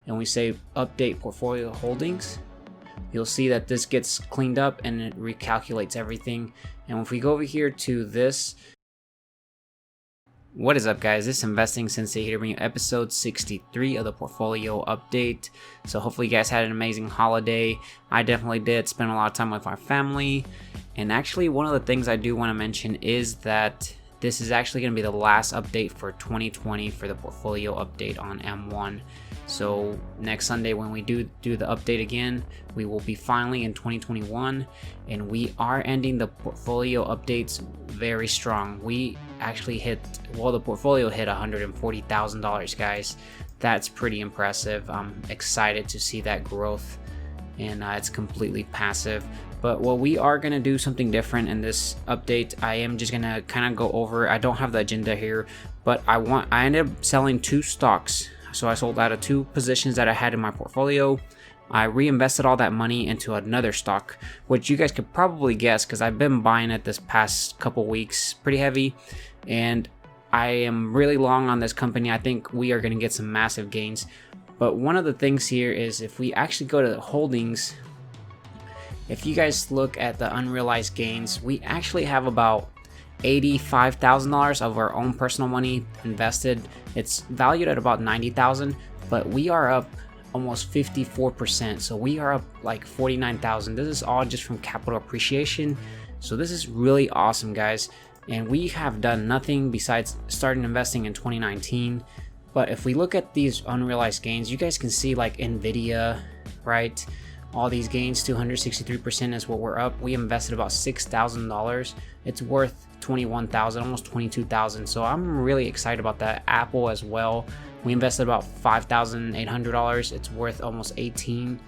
and we say update portfolio holdings, you'll see that this gets cleaned up and it recalculates everything. And if we go over here to this, what is up guys, this is Investing Sensei here to bring you episode 63 of the portfolio update. So hopefully you guys had an amazing holiday. I definitely did, spend a lot of time with our family. And actually one of the things I do want to mention is that this is actually going to be the last update for 2020 for the portfolio update on M1. So next Sunday when we do the update again, we will be finally in 2021, and we are ending the portfolio updates very strong. We actually hit, well, the portfolio hit $140,000, guys. That's pretty impressive. I'm excited to see that growth, and it's completely passive. But what we are going to do something different in this update. I am just going to kind of go over, I don't have the agenda here, but I ended up selling 2 stocks. So I sold out of 2 positions that I had in my portfolio. I reinvested all that money into another stock, which you guys could probably guess because I've been buying it this past couple weeks pretty heavy, and I am really long on this company. I think we are going to get some massive gains. But one of the things here is if we actually go to the holdings, if you guys look at the unrealized gains, we actually have about $85,000 of our own personal money invested. It's valued at about $90,000, but we are up almost 54%. So we are up like $49,000. This is all just from capital appreciation. So this is really awesome, guys. And we have done nothing besides starting investing in 2019. But if we look at these unrealized gains, you guys can see like Nvidia, right? All these gains, 263% is what we're up. We invested about $6,000. It's worth $21,000, almost $22,000. So I'm really excited about that. Apple as well. We invested about $5,800. It's worth almost $18,000.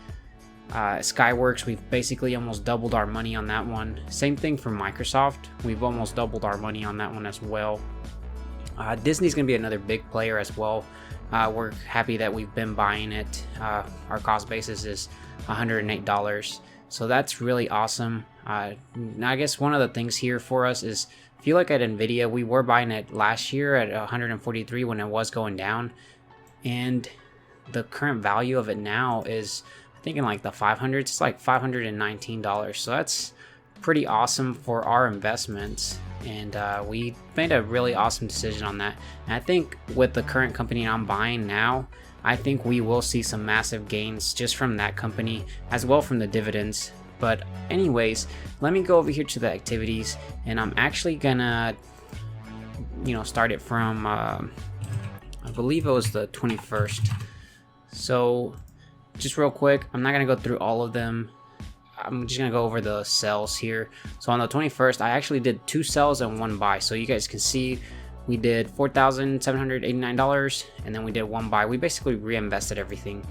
Skyworks, we've basically almost doubled our money on that one. Same thing for Microsoft. We've almost doubled our money on that one as well. Disney's gonna be another big player as well. We're happy that we've been buying it. Our cost basis is $108. So that's really awesome. I guess one of the things here for us is if you look at Nvidia, we were buying it last year at 143 when it was going down, and the current value of it now is I think in like the 500s. It's like $519. So that's pretty awesome for our investments, and we made a really awesome decision on that. And I think with the current company I'm buying now, I think we will see some massive gains just from that company as well from the dividends. But anyways, let me go over here to the activities, and I'm actually gonna start it from I believe it was the 21st. So just real quick, I'm not gonna go through all of them. I'm just gonna go over the sells here. So on the 21st, I actually did 2 sells and 1 buy. So you guys can see we did $4,789, and then we did 1 buy. We basically reinvested everything.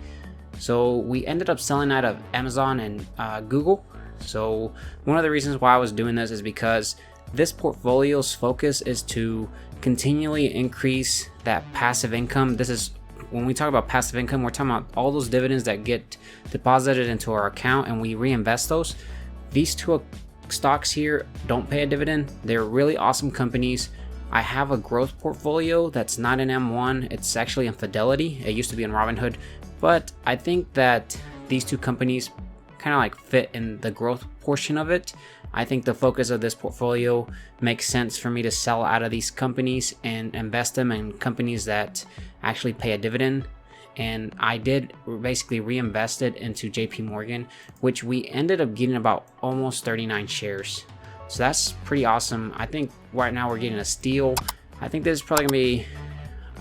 So we ended up selling out of Amazon and Google. So one of the reasons why I was doing this is because this portfolio's focus is to continually increase that passive income. This is, when we talk about passive income, we're talking about all those dividends that get deposited into our account and we reinvest those. These 2 stocks here don't pay a dividend. They're really awesome companies. I have a growth portfolio that's not in M1. It's actually in Fidelity. It used to be in Robinhood, but I think that these 2 companies kind of like fit in the growth portion of it. I think the focus of this portfolio makes sense for me to sell out of these companies and invest them in companies that actually pay a dividend. And I did basically reinvest it into JP Morgan, which we ended up getting about almost 39 shares. So that's pretty awesome. I think right now we're getting a steal. I think this is probably gonna be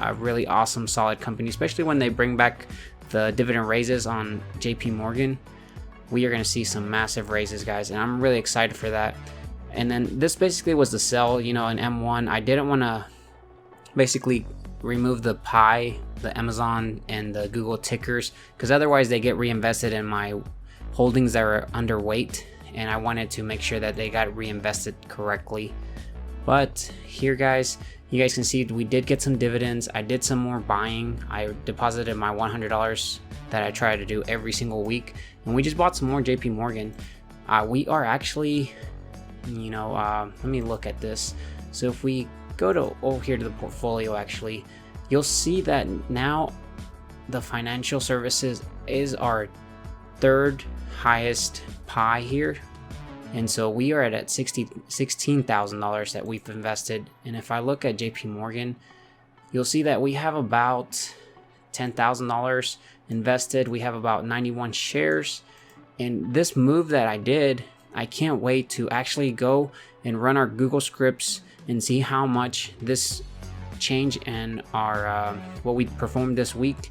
a really awesome, solid company, especially when they bring back the dividend raises on JP Morgan. We are gonna see some massive raises, guys, and I'm really excited for that. And then this basically was the sell, in M1. I didn't wanna basically remove the pie, the Amazon and the Google tickers, because otherwise they get reinvested in my holdings that are underweight, and I wanted to make sure that they got reinvested correctly. But here, guys, you guys can see we did get some dividends. I did some more buying. I deposited my $100 that I try to do every single week, and we just bought some more JP Morgan. We are actually, let me look at this. So if we go to over here to the portfolio, actually, you'll see that now the financial services is our third highest pie here. And so we are at $16,000 that we've invested. And if I look at JP Morgan, you'll see that we have about $10,000 invested. We have about 91 shares. And this move that I did, I can't wait to actually go and run our Google scripts and see how much this change in our what we performed this week,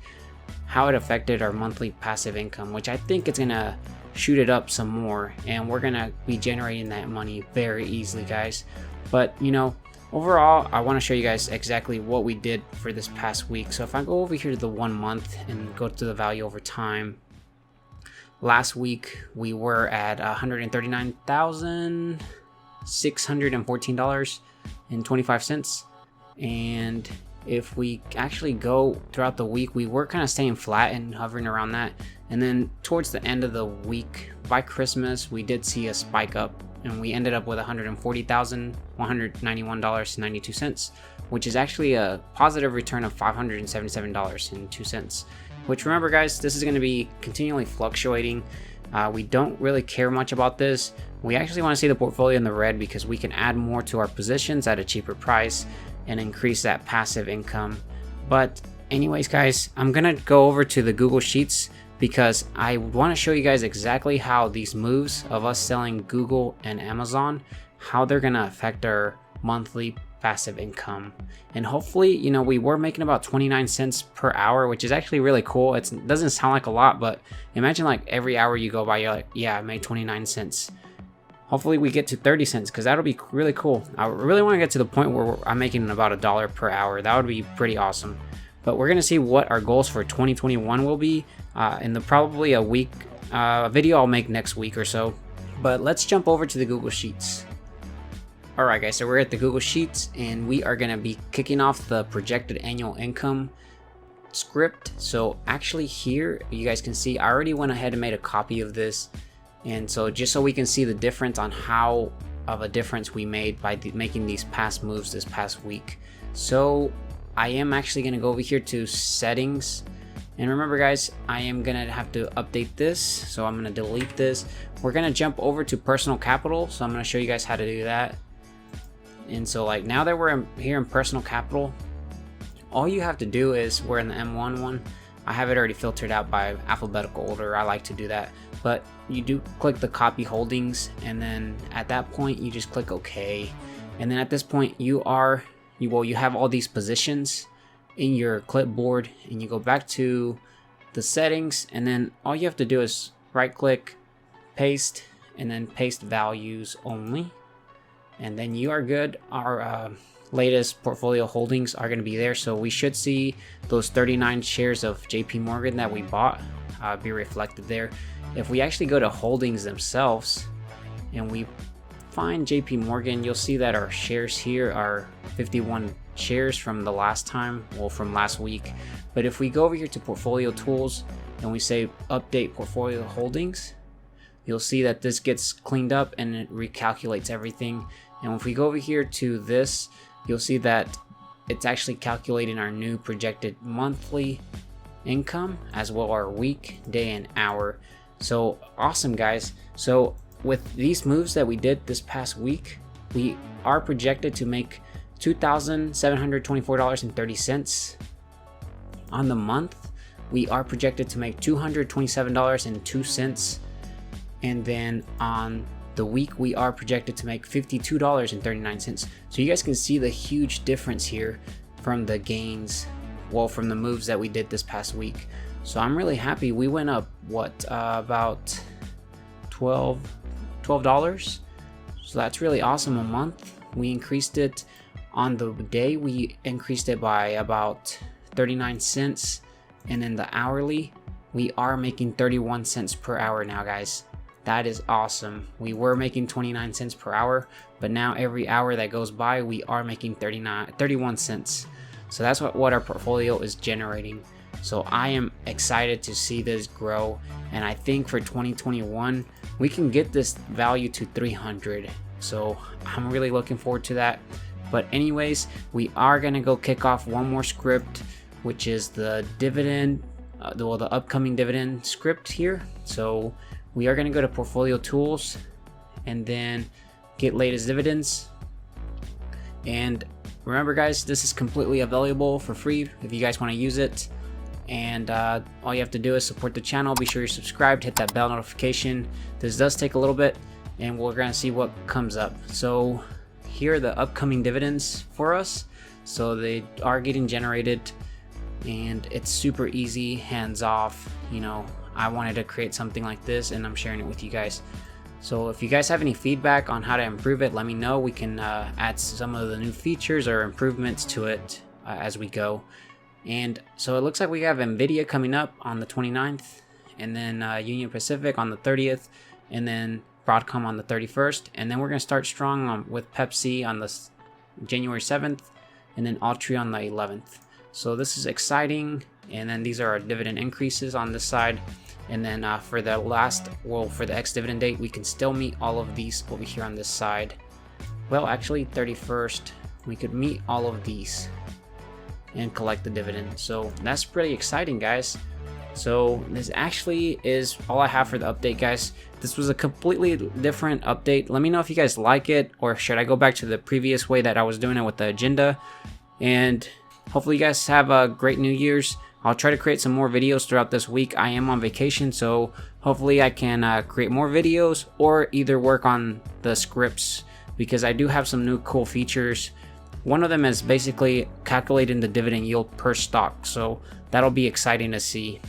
how it affected our monthly passive income, which I think it's gonna shoot it up some more, and we're gonna be generating that money very easily, guys. But you know, overall, I want to show you guys exactly what we did for this past week. So if I go over here to the 1 month and go to the value over time, last week we were at $139,614.25. And if we actually go throughout the week, we were kind of staying flat and hovering around that. And then towards the end of the week, by Christmas, we did see a spike up, and we ended up with $140,191.92, which is actually a positive return of $577.02. Which, remember guys, this is going to be continually fluctuating. We don't really care much about this. We actually want to see the portfolio in the red because we can add more to our positions at a cheaper price and increase that passive income. But anyways guys, I'm gonna go over to the Google Sheets because I want to show you guys exactly how these moves of us selling Google and Amazon, how they're gonna affect our monthly passive income. And hopefully, you know, we were making about 29 cents per hour, which is actually really cool. It doesn't sound like a lot, but imagine like every hour you go by, you're like, yeah, I made 29 cents. Hopefully we get to 30 cents because that'll be really cool. I really want to get to the point where I'm making about $1 per hour. That would be pretty awesome. But we're going to see what our goals for 2021 will be in the probably a week video I'll make next week or so. But let's jump over to the Google Sheets. Alright guys, so we're at the Google Sheets and we are going to be kicking off the projected annual income script. So actually here, you guys can see I already went ahead and made a copy of this. And so just so we can see the difference on how of a difference we made by making these past moves this past week. So I am actually going to go over here to settings. And remember guys, I am going to have to update this. So I'm going to delete this. We're going to jump over to personal capital. So I'm going to show you guys how to do that. And so like now that we're here in personal capital, all you have to do is we're in the M1 one. I have it already filtered out by alphabetical order. I like to do that. But you do click the copy holdings, and then at that point you just click OK. And then at this point you have all these positions in your clipboard, and you go back to the settings, and then all you have to do is right click, paste, and then paste values only, and then you are good. Our latest portfolio holdings are going to be there, so we should see those 39 shares of JP Morgan that we bought be reflected there. If we actually go to holdings themselves and we find JP Morgan, you'll see that our shares here are 51 shares from the last time, well, from last week. But if we go over here to portfolio tools and we say update portfolio holdings, you'll see that this gets cleaned up and it recalculates everything. And if we go over here to this, you'll see that it's actually calculating our new projected monthly income as well our week, day, and hour. So awesome guys. So with these moves that we did this past week, we are projected to make $2,724.30 on the month. We are projected to make $227.02, and then on the week we are projected to make $52.39. So you guys can see the huge difference here from the gains, well, from the moves that we did this past week. So I'm really happy. We went up about $12. So that's really awesome a month. We increased it on the day, we increased it by about 39 cents, and then the hourly we are making 31 cents per hour now, guys. That is awesome. We were making 29 cents per hour, but now every hour that goes by we are making 31 cents. So that's what our portfolio is generating. So I am excited to see this grow, and I think for 2021 we can get this value to 300. So I'm really looking forward to that. But anyways, we are gonna go kick off one more script, which is the dividend the upcoming dividend script here. So we are going to go to portfolio tools and then get latest dividends. And remember guys, this is completely available for free if you guys want to use it. And all you have to do is support the channel. Be sure you're subscribed, hit that bell notification. This does take a little bit, and we're gonna see what comes up. So here are the upcoming dividends for us. So they are getting generated, and it's super easy, hands off. You know, I wanted to create something like this, and I'm sharing it with you guys. So if you guys have any feedback on how to improve it, let me know. We can add some of the new features or improvements to it as we go. And so it looks like we have Nvidia coming up on the 29th, and then Union Pacific on the 30th, and then Broadcom on the 31st. And then we're going to start strong with Pepsi on the January 7th, and then Altria on the 11th. So this is exciting. And then these are our dividend increases on this side. And then for the for the ex-dividend date, we can still meet all of these over here on this side. Well, actually 31st, we could meet all of these and collect the dividend. So that's pretty exciting, guys. So this actually is all I have for the update, guys. This was a completely different update. Let me know if you guys like it, or should I go back to the previous way that I was doing it with the agenda. And hopefully you guys have a great New Year's. I'll try to create some more videos throughout this week. I am on vacation, so hopefully I can create more videos, or either work on the scripts, because I do have some new cool features. One of them is basically calculating the dividend yield per stock, so that'll be exciting to see.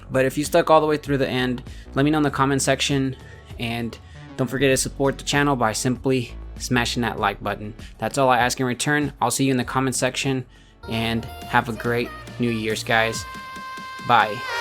But if you stuck all the way through the end, let me know in the comment section, and don't forget to support the channel by simply smashing that like button. That's all I ask in return. I'll see you in the comment section, and have a great New Year's, guys. Bye.